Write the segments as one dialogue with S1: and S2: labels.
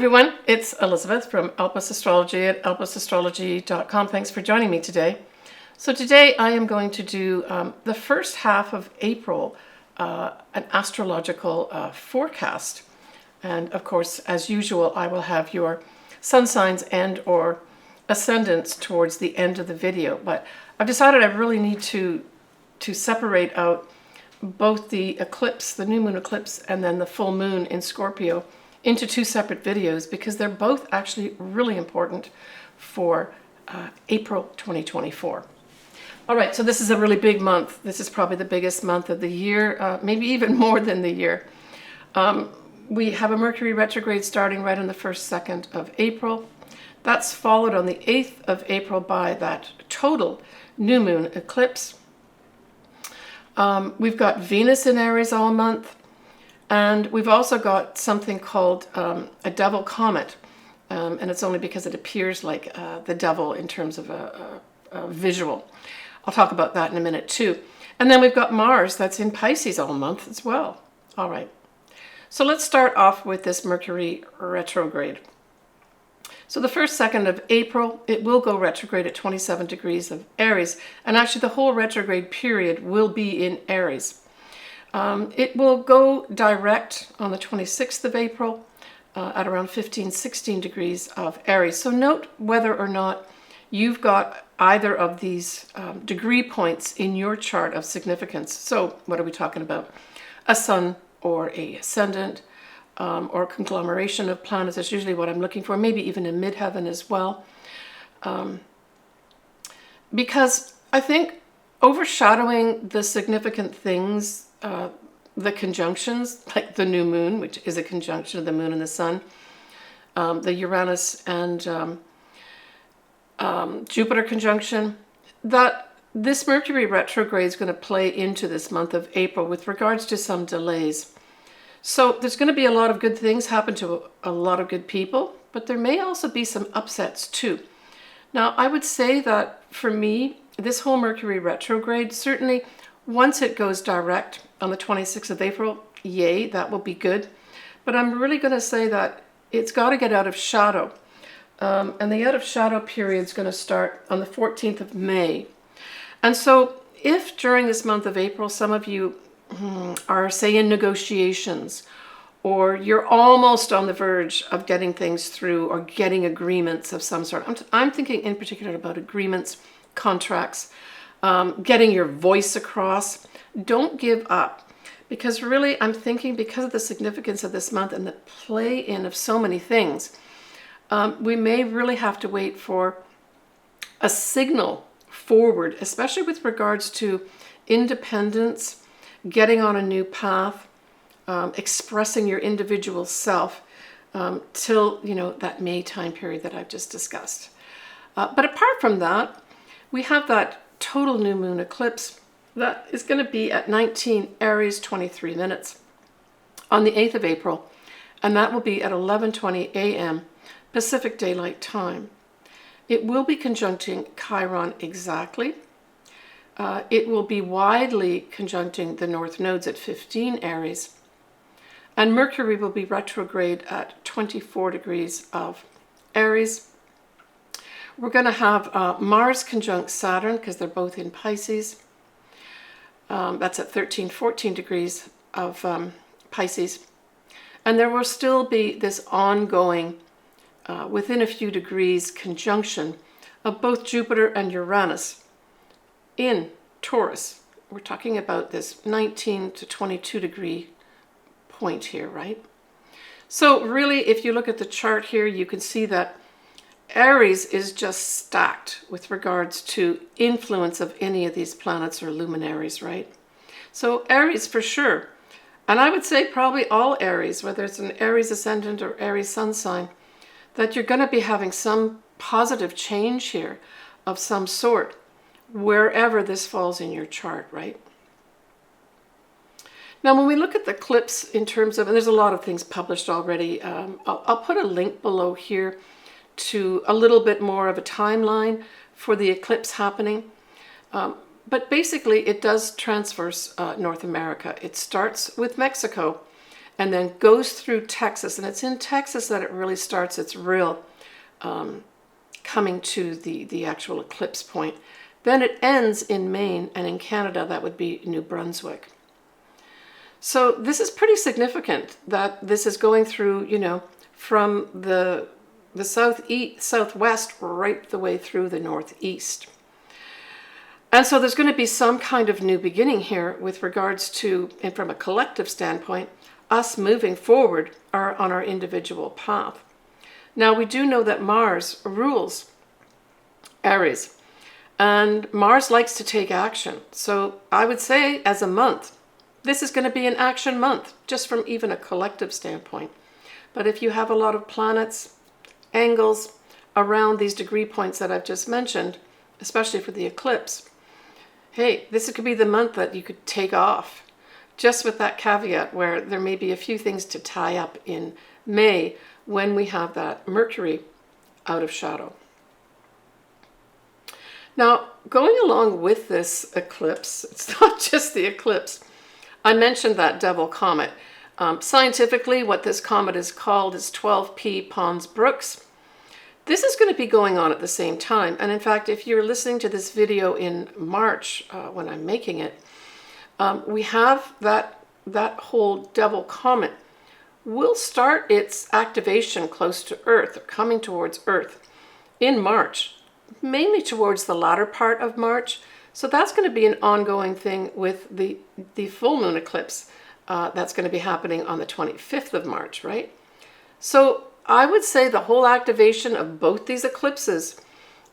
S1: everyone, it's Elizabeth from Astrology at elpasastrology.com. Thanks for joining me today. So today I am going to do the first half of April, an astrological forecast. And of course, as usual, I will have your sun signs and or ascendants towards the end of the video. But I've decided I really need to separate out both the eclipse, the new moon eclipse, and then the full moon in Scorpio into two separate videos because they're both actually really important for April 2024. All right, so this is a really big month. This is probably the biggest month of the year, maybe even more than the year. We have a Mercury retrograde starting right on the 1st, 2nd of April. That's followed on the 8th of April by that total new moon eclipse. We've got Venus in Aries all month, and we've also got something called a Devil Comet, and it's only because it appears like the devil in terms of a visual. I'll talk about that in a minute too. And then we've got Mars that's in Pisces all month as well. All right, so let's start off with this Mercury retrograde. So the 1st, 2nd of April, it will go retrograde at 27 degrees of Aries. And actually the whole retrograde period will be in Aries. It will go direct on the 26th of April at around 15, 16 degrees of Aries. So note whether or not you've got either of these degree points in your chart of significance. So what are we talking about? A sun or a ascendant, or a conglomeration of planets is usually what I'm looking for, maybe even a midheaven as well. Because I think overshadowing the significant things, the conjunctions, like the new moon, which is a conjunction of the moon and the sun, the Uranus and Jupiter conjunction, that this Mercury retrograde is going to play into this month of April with regards to some delays. So there's going to be a lot of good things happen to a lot of good people, but there may also be some upsets too. Now, I would say that for me, this whole Mercury retrograde, certainly once it goes direct on the 26th of April, yay, that will be good. But I'm really going to say that it's got to get out of shadow. And the out of shadow period is going to start on the 14th of May. And so if during this month of April, some of you are, say, in negotiations, or you're almost on the verge of getting things through or getting agreements of some sort. I'm thinking in particular about agreements, contracts, getting your voice across. Don't give up, because really I'm thinking because of the significance of this month and the play in of so many things, we may really have to wait for a signal forward, especially with regards to independence, getting on a new path, expressing your individual self till, that May time period that I've just discussed. But apart from that, we have that total new moon eclipse that is going to be at 19 Aries 23 minutes on the 8th of April, and that will be at 11:20 a.m. Pacific Daylight Time. It will be conjuncting Chiron exactly. It will be widely conjuncting the north nodes at 15 Aries. And Mercury will be retrograde at 24 degrees of Aries. We're going to have Mars conjunct Saturn because they're both in Pisces. That's at 13, 14 degrees of Pisces. And there will still be this ongoing, within a few degrees, conjunction of both Jupiter and Uranus in Taurus. We're talking about this 19 to 22 degree point here, right? So really, if you look at the chart here, you can see that Aries is just stacked with regards to influence of any of these planets or luminaries, right? So Aries for sure. And I would say probably all Aries, whether it's an Aries ascendant or Aries sun sign, that you're going to be having some positive change here of some sort, wherever this falls in your chart, right? Now, when we look at the eclipse in terms of, and there's a lot of things published already, I'll put a link below here to a little bit more of a timeline for the eclipse happening. But basically, it does transverse North America. It starts with Mexico and then goes through Texas. And it's in Texas that it really starts its real coming to the actual eclipse point. Then it ends in Maine, and in Canada that would be New Brunswick. So this is pretty significant that this is going through, you know, from the southwest right the way through the northeast. And so there's going to be some kind of new beginning here with regards to, and from a collective standpoint, us moving forward on our individual path. Now, we do know that Mars rules Aries, and Mars likes to take action. So I would say as a month, this is going to be an action month, just from even a collective standpoint. But if you have a lot of planets, angles around these degree points that I've just mentioned, especially for the eclipse, hey, this could be the month that you could take off. Just with that caveat where there may be a few things to tie up in May when we have that Mercury out of shadow. Now, going along with this eclipse, it's not just the eclipse. I mentioned that Devil Comet. Scientifically, what this comet is called is 12P Pons Brooks. This is going to be going on at the same time. And in fact, if you're listening to this video in March, when I'm making it, we have that whole Devil Comet will start its activation close to Earth, or coming towards Earth, in March, mainly towards the latter part of March. So that's going to be an ongoing thing with the full moon eclipse that's going to be happening on the 25th of March, right? So I would say the whole activation of both these eclipses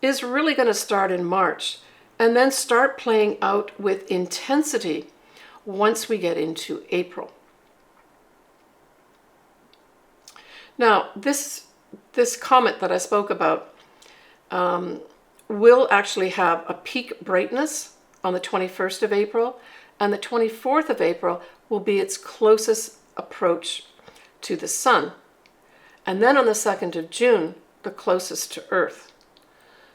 S1: is really going to start in March and then start playing out with intensity once we get into April. Now, this comet that I spoke about will actually have a peak brightness on the 21st of April, and the 24th of April will be its closest approach to the sun. And then on the 2nd of June, the closest to Earth.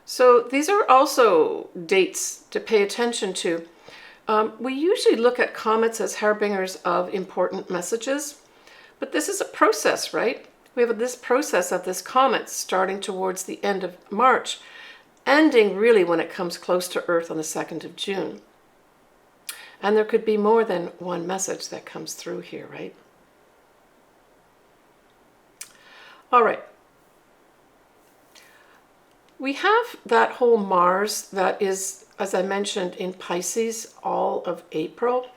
S1: So these are also dates to pay attention to. We usually look at comets as harbingers of important messages, but this is a process, right? We have this process of this comet starting towards the end of March, ending really when it comes close to Earth on the 2nd of June. And there could be more than one message that comes through here, right? All right. We have that whole Mars that is, as I mentioned, in Pisces all of April.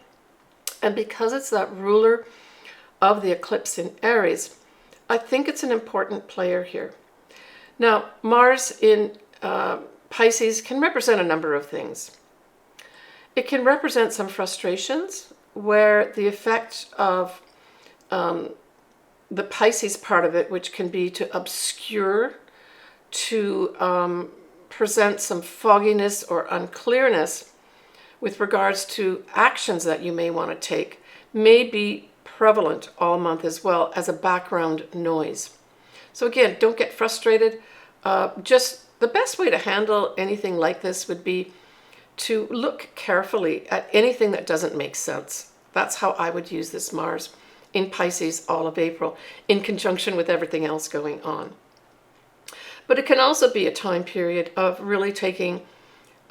S1: And because it's that ruler of the eclipse in Aries, I think it's an important player here. Now, Mars in Pisces can represent a number of things. It can represent some frustrations where the effect of the Pisces part of it, which can be to obscure, to present some fogginess or unclearness with regards to actions that you may want to take, may be prevalent all month as well as a background noise. So again, don't get frustrated. Just the best way to handle anything like this would be to look carefully at anything that doesn't make sense. That's how I would use this Mars in Pisces all of April, in conjunction with everything else going on. But it can also be a time period of really taking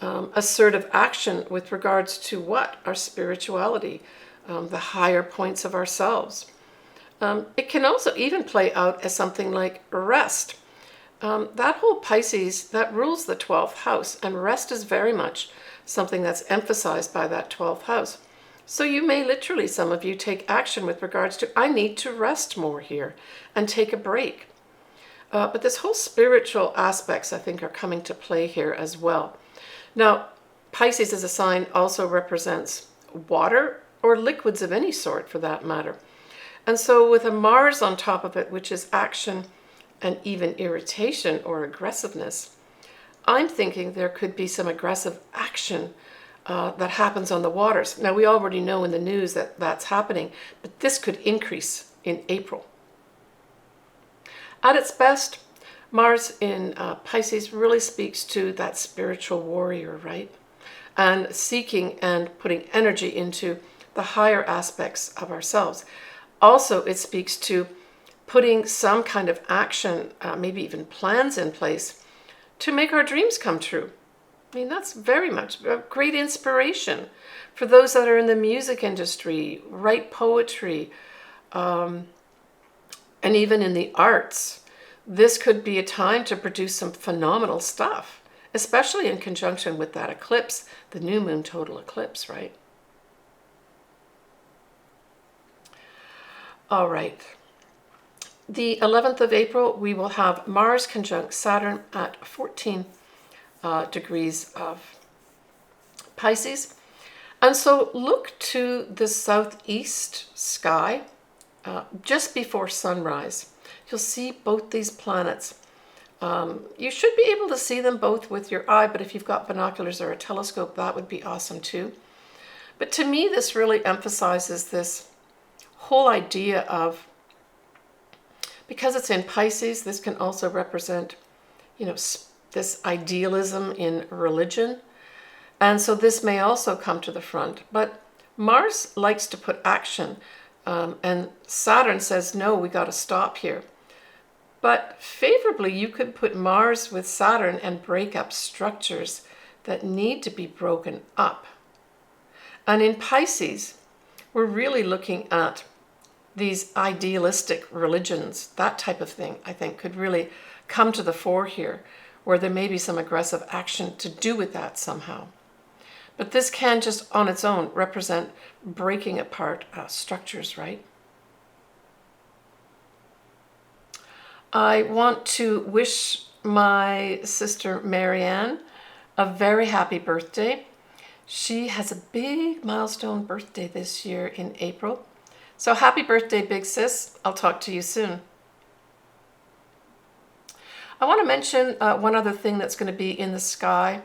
S1: assertive action with regards to what? Our spirituality, the higher points of ourselves. It can also even play out as something like rest. That whole Pisces, that rules the 12th house, and rest is very much something that's emphasized by that 12th house. So you may literally, some of you, take action with regards to, I need to rest more here and take a break. But this whole spiritual aspects, I think, are coming to play here as well. Now, Pisces as a sign also represents water or liquids of any sort, for that matter. And so with a Mars on top of it, which is action and even irritation or aggressiveness, I'm thinking there could be some aggressive action that happens on the waters. Now, we already know in the news that that's happening, but this could increase in April. At its best, Mars in Pisces really speaks to that spiritual warrior, right? And seeking and putting energy into the higher aspects of ourselves. Also, it speaks to putting some kind of action, maybe even plans in place to make our dreams come true. I mean, that's very much a great inspiration for those that are in the music industry, write poetry, and even in the arts. This could be a time to produce some phenomenal stuff, especially in conjunction with that eclipse, the new moon total eclipse, right? All right. The 11th of April, we will have Mars conjunct Saturn at 14 degrees of Pisces. And so look to the southeast sky just before sunrise. You'll see both these planets. You should be able to see them both with your eye, but if you've got binoculars or a telescope, that would be awesome too. But to me, this really emphasizes this whole idea of, because it's in Pisces, this can also represent, this idealism in religion. And so this may also come to the front. But Mars likes to put action. And Saturn says, no, we got to stop here. But favorably, you could put Mars with Saturn and break up structures that need to be broken up. And in Pisces, we're really looking at these idealistic religions. That type of thing, I think, could really come to the fore here, where there may be some aggressive action to do with that somehow. But this can just on its own represent breaking apart structures, right? I want to wish my sister Marianne a very happy birthday. She has a big milestone birthday this year in April. So happy birthday, big sis. I'll talk to you soon. I want to mention one other thing that's going to be in the sky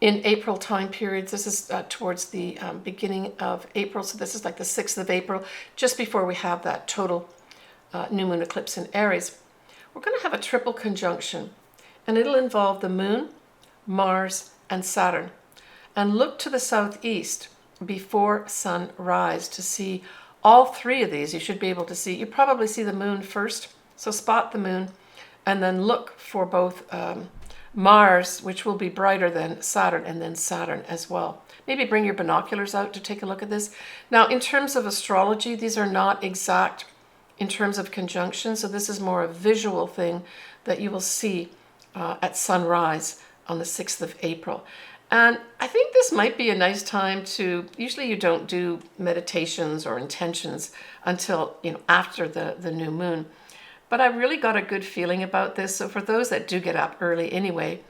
S1: in April time periods. This is towards the beginning of April. So this is like the 6th of April, just before we have that total new moon eclipse in Aries. We're going to have a triple conjunction, and it'll involve the moon, Mars, and Saturn. And look to the southeast before sunrise to see all three of these. You should be able to see. You probably see the moon first, so spot the moon, and then look for both Mars, which will be brighter than Saturn, and then Saturn as well. Maybe bring your binoculars out to take a look at this. Now, in terms of astrology, these are not exact in terms of conjunction, so this is more a visual thing that you will see at sunrise on the 6th of April. And I think this might be a nice time to, usually you don't do meditations or intentions until, after the new moon. But I really got a good feeling about this. So for those that do get up early anyway,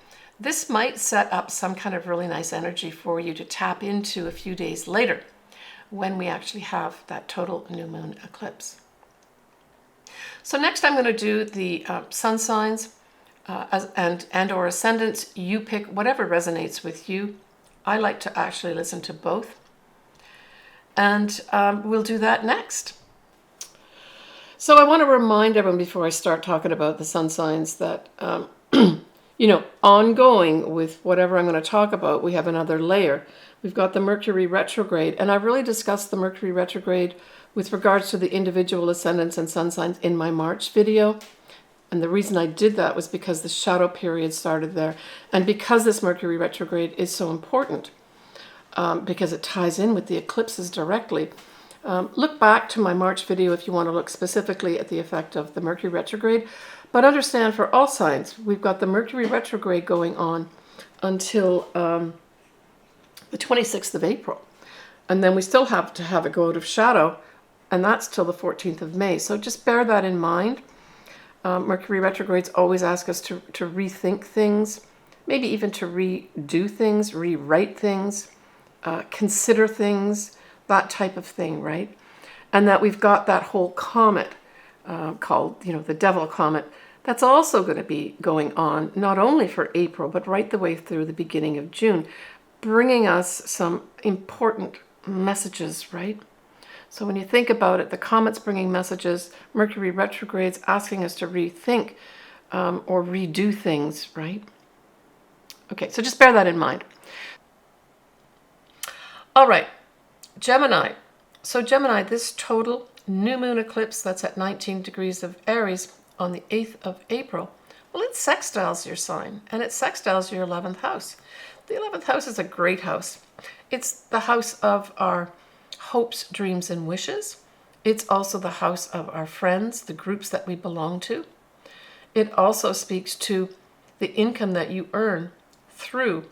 S1: this might set up some kind of really nice energy for you to tap into a few days later when we actually have that total new moon eclipse. So next I'm going to do the sun signs and or ascendants. You pick whatever resonates with you. I like to actually listen to both. And we'll do that next. So I want to remind everyone before I start talking about the sun signs that, ongoing with whatever I'm going to talk about, we have another layer. We've got the Mercury retrograde, and I really discussed the Mercury retrograde with regards to the individual ascendants and sun signs in my March video. And the reason I did that was because the shadow period started there. And because this Mercury retrograde is so important, because it ties in with the eclipses directly, look back to my March video if you want to look specifically at the effect of the Mercury retrograde. But understand for all signs, we've got the Mercury retrograde going on until the 26th of April. And then we still have to have it go out of shadow, and that's till the 14th of May. So just bear that in mind. Mercury retrogrades always ask us to rethink things, maybe even to redo things, rewrite things, consider things, that type of thing, right? And that we've got that whole comet called, the Devil Comet, that's also going to be going on, not only for April, but right the way through the beginning of June, bringing us some important messages, right? So when you think about it, the comet's bringing messages, Mercury retrograde's asking us to rethink or redo things, right? Okay, so just bear that in mind. All right, Gemini. So Gemini, this total new moon eclipse that's at 19 degrees of Aries on the 8th of April, well, it sextiles your sign, and it sextiles your 11th house. The 11th house is a great house. It's the house of our hopes, dreams, and wishes. It's also the house of our friends, the groups that we belong to. It also speaks to the income that you earn through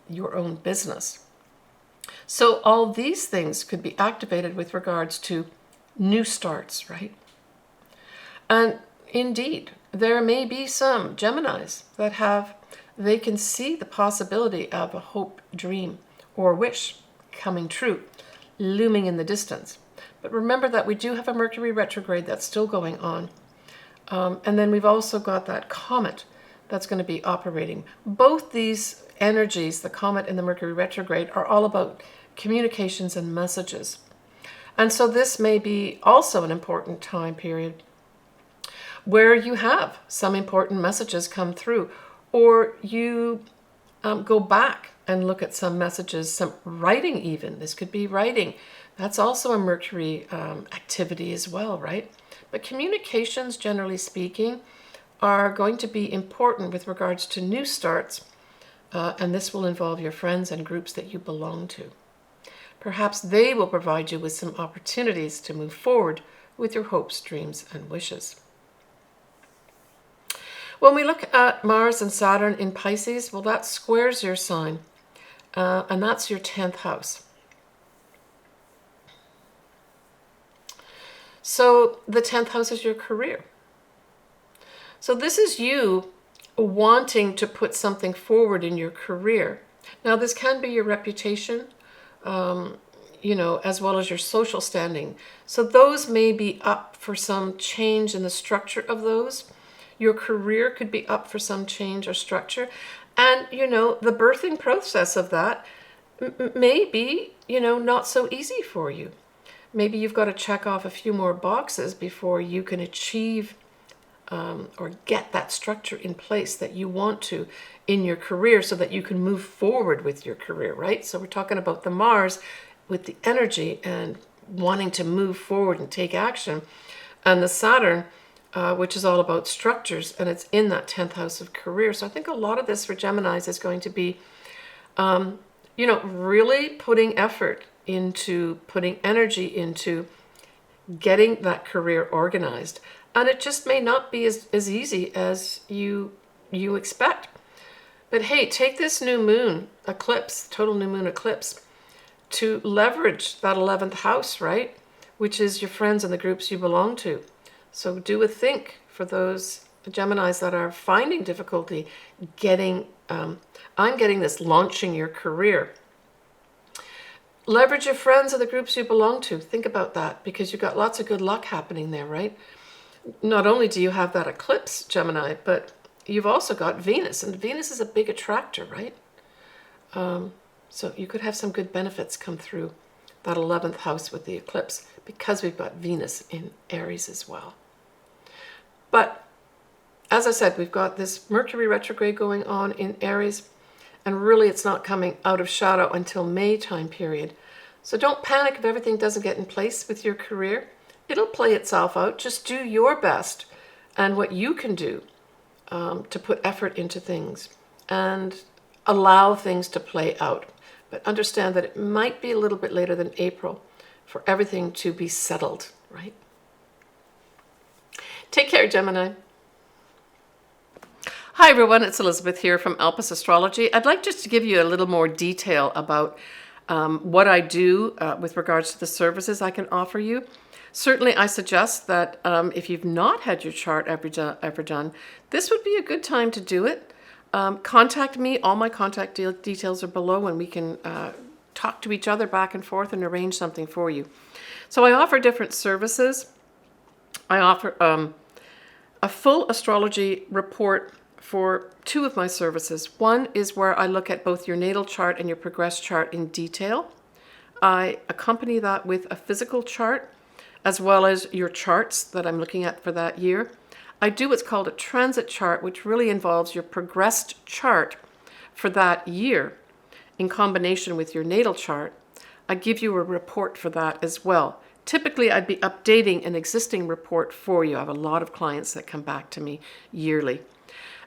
S1: your own business. So all these things could be activated with regards to new starts, right? And indeed, there may be some Geminis that they can see the possibility of a hope, dream, or wish coming true, looming in the distance. But remember that we do have a Mercury retrograde that's still going on. And then we've also got that comet that's going to be operating. Both these energies, the comet and the Mercury retrograde, are all about communications and messages. And so this may be also an important time period where you have some important messages come through, or you go back and look at some messages, some writing even. This could be writing. That's also a Mercury activity as well, right? But communications, generally speaking, are going to be important with regards to new starts, and this will involve your friends and groups that you belong to. Perhaps they will provide you with some opportunities to move forward with your hopes, dreams, and wishes. When we look at Mars and Saturn in Pisces, well, that squares your sign, and that's your 10th house. So the 10th house is your career. So this is you wanting to put something forward in your career. Now, this can be your reputation, as well as your social standing. So those may be up for some change in the structure of those. Your career could be up for some change or structure. And, the birthing process of that may be, not so easy for you. Maybe you've got to check off a few more boxes before you can achieve or get that structure in place that you want to in your career so that you can move forward with your career, right? So we're talking about the Mars with the energy and wanting to move forward and take action, and the Saturn, which is all about structures, and it's in that 10th house of career. So I think a lot of this for Geminis is going to be, really putting effort into, putting energy into getting that career organized. And it just may not be as easy as you expect. But hey, take this new moon eclipse, total new moon eclipse, to leverage that 11th house, right? Which is your friends and the groups you belong to. So do a think for those Geminis that are finding difficulty launching your career. Leverage your friends and the groups you belong to. Think about that, because you've got lots of good luck happening there, right? Not only do you have that eclipse, Gemini, but you've also got Venus, and Venus is a big attractor, right? So you could have some good benefits come through that 11th house with the eclipse, because we've got Venus in Aries as well. But as I said, we've got this Mercury retrograde going on in Aries, and really it's not coming out of shadow until May time period. So don't panic if everything doesn't get in place with your career. It'll play itself out. Just do your best and what you can do to put effort into things and allow things to play out. But understand that it might be a little bit later than April for everything to be settled, right? Take care, Gemini. Hi, everyone. It's Elizabeth here from Astrology. I'd like just to give you a little more detail about what I do with regards to the services I can offer you. Certainly, I suggest that if you've not had your chart ever done, this would be a good time to do it. Contact me. All my contact details are below, and we can talk to each other back and forth and arrange something for you. So I offer different services. I offer a full astrology report for two of my services. One is where I look at both your natal chart and your progress chart in detail. I accompany that with a physical chart, as well as your charts that I'm looking at for that year. I do what's called a transit chart, which really involves your progressed chart for that year in combination with your natal chart. I give you a report for that as well. Typically, I'd be updating an existing report for you. I have a lot of clients that come back to me yearly.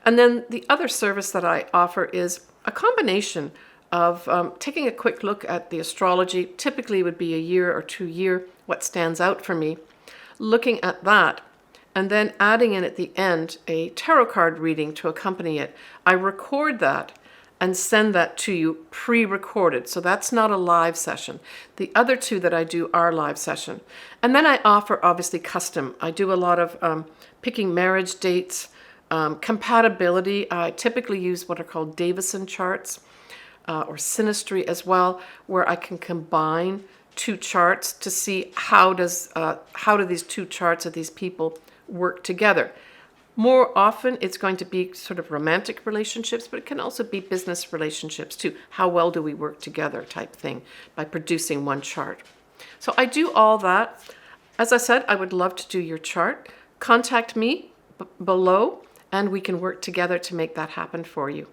S1: And then the other service that I offer is a combination of taking a quick look at the astrology. Typically, it would be a year or 2 year, what stands out for me, looking at that, and then adding in at the end a tarot card reading to accompany it. I record that and send that to you pre-recorded. So that's not a live session. The other two that I do are live session. And then I offer obviously custom. I do a lot of picking marriage dates, compatibility. I typically use what are called Davison charts or synastry as well, where I can combine two charts to see how do these two charts of these people work together. More often, it's going to be sort of romantic relationships, but it can also be business relationships too. How well do we work together type thing by producing one chart. So I do all that. As I said, I would love to do your chart. Contact me below, and we can work together to make that happen for you.